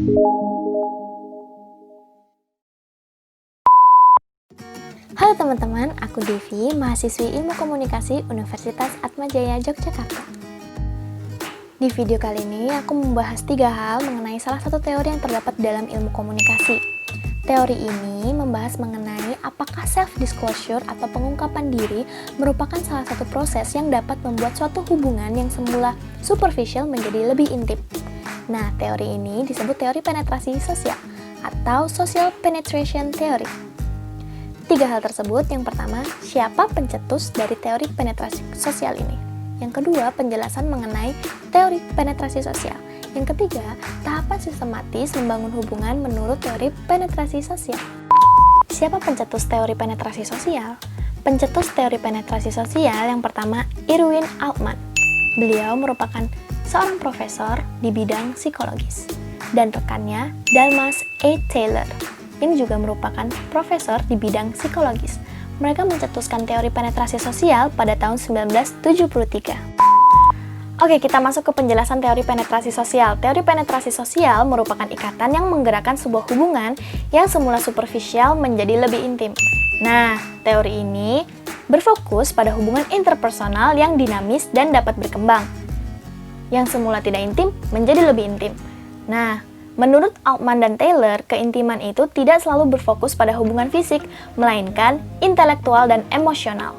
Halo teman-teman, aku Devi, mahasiswi Ilmu Komunikasi Universitas Atmajaya Yogyakarta. Di video kali ini, aku membahas 3 hal mengenai salah satu teori yang terdapat dalam ilmu komunikasi. Teori ini membahas mengenai apakah self-disclosure atau pengungkapan diri merupakan salah satu proses yang dapat membuat suatu hubungan yang semula superficial menjadi lebih intim. Nah, teori ini disebut teori penetrasi sosial atau social penetration theory. 3 hal tersebut, yang pertama, siapa pencetus dari teori penetrasi sosial ini? Yang kedua, penjelasan mengenai teori penetrasi sosial. Yang ketiga, tahapan sistematis membangun hubungan menurut teori penetrasi sosial. Siapa pencetus teori penetrasi sosial? Pencetus teori penetrasi sosial yang pertama, Erwin Altman. Beliau merupakan seorang profesor di bidang psikologis. Dan rekannya, Dalmas A. Taylor. Ini juga merupakan profesor di bidang psikologis. Mereka mencetuskan teori penetrasi sosial pada tahun 1973. Oke, kita masuk ke penjelasan teori penetrasi sosial. Teori penetrasi sosial merupakan ikatan yang menggerakkan sebuah hubungan yang semula superficial menjadi lebih intim. Nah, teori ini berfokus pada hubungan interpersonal yang dinamis dan dapat berkembang. Yang semula tidak intim menjadi lebih intim. Nah, menurut Altman dan Taylor, keintiman itu tidak selalu berfokus pada hubungan fisik, melainkan intelektual dan emosional.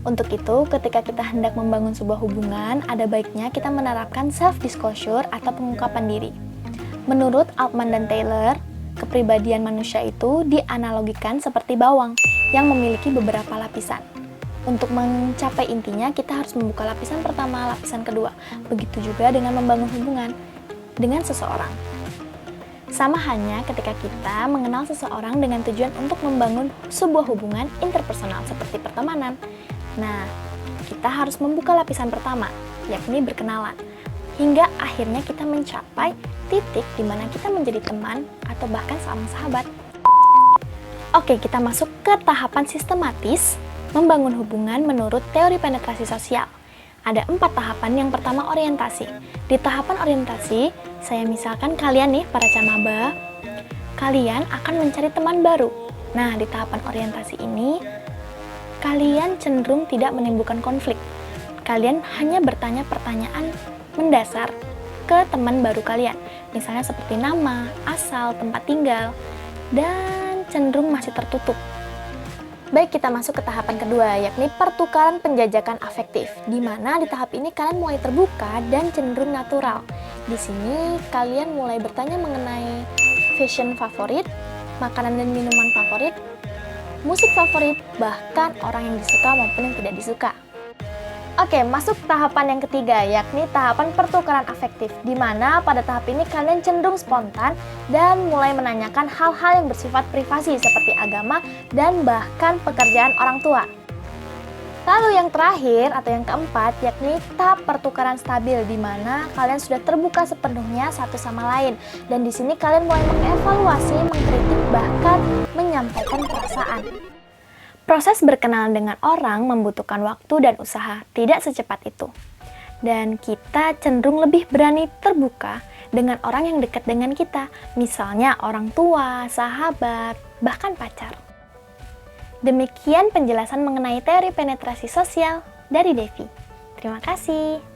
Untuk itu, ketika kita hendak membangun sebuah hubungan, ada baiknya kita menerapkan self-disclosure atau pengungkapan diri. Menurut Altman dan Taylor, kepribadian manusia itu dianalogikan seperti bawang yang memiliki beberapa lapisan. Untuk mencapai intinya, kita harus membuka lapisan pertama, lapisan kedua. Begitu juga dengan membangun hubungan dengan seseorang. Sama hanya ketika kita mengenal seseorang dengan tujuan untuk membangun sebuah hubungan interpersonal seperti pertemanan. Nah, kita harus membuka lapisan pertama, yakni berkenalan, hingga akhirnya kita mencapai titik di mana kita menjadi teman atau bahkan seorang sahabat. Oke, kita masuk ke tahapan sistematis membangun hubungan menurut teori penetrasi sosial. Ada 4 tahapan. Yang pertama, orientasi. Di tahapan orientasi, saya misalkan kalian nih, para camaba, kalian akan mencari teman baru. Nah, di tahapan orientasi ini, kalian cenderung tidak menimbulkan konflik. Kalian hanya bertanya pertanyaan mendasar ke teman baru kalian. Misalnya seperti nama, asal, tempat tinggal, dan cenderung masih tertutup. Baik, kita masuk ke tahapan kedua, yakni pertukaran penjajakan afektif, di mana di tahap ini kalian mulai terbuka dan cenderung natural. Di sini kalian mulai bertanya mengenai fashion favorit, makanan dan minuman favorit, musik favorit, bahkan orang yang disuka maupun yang tidak disuka. Oke, masuk tahapan yang ketiga, yakni tahapan pertukaran afektif, di mana pada tahap ini kalian cenderung spontan dan mulai menanyakan hal-hal yang bersifat privasi seperti agama dan bahkan pekerjaan orang tua. Lalu yang terakhir atau yang keempat, yakni tahap pertukaran stabil, di mana kalian sudah terbuka sepenuhnya satu sama lain, dan di sini kalian mulai mengevaluasi, mengkritik, bahkan menyampaikan perasaan. Proses berkenalan dengan orang membutuhkan waktu dan usaha, tidak secepat itu. Dan kita cenderung lebih berani terbuka dengan orang yang dekat dengan kita, misalnya orang tua, sahabat, bahkan pacar. Demikian penjelasan mengenai teori penetrasi sosial dari Devi. Terima kasih.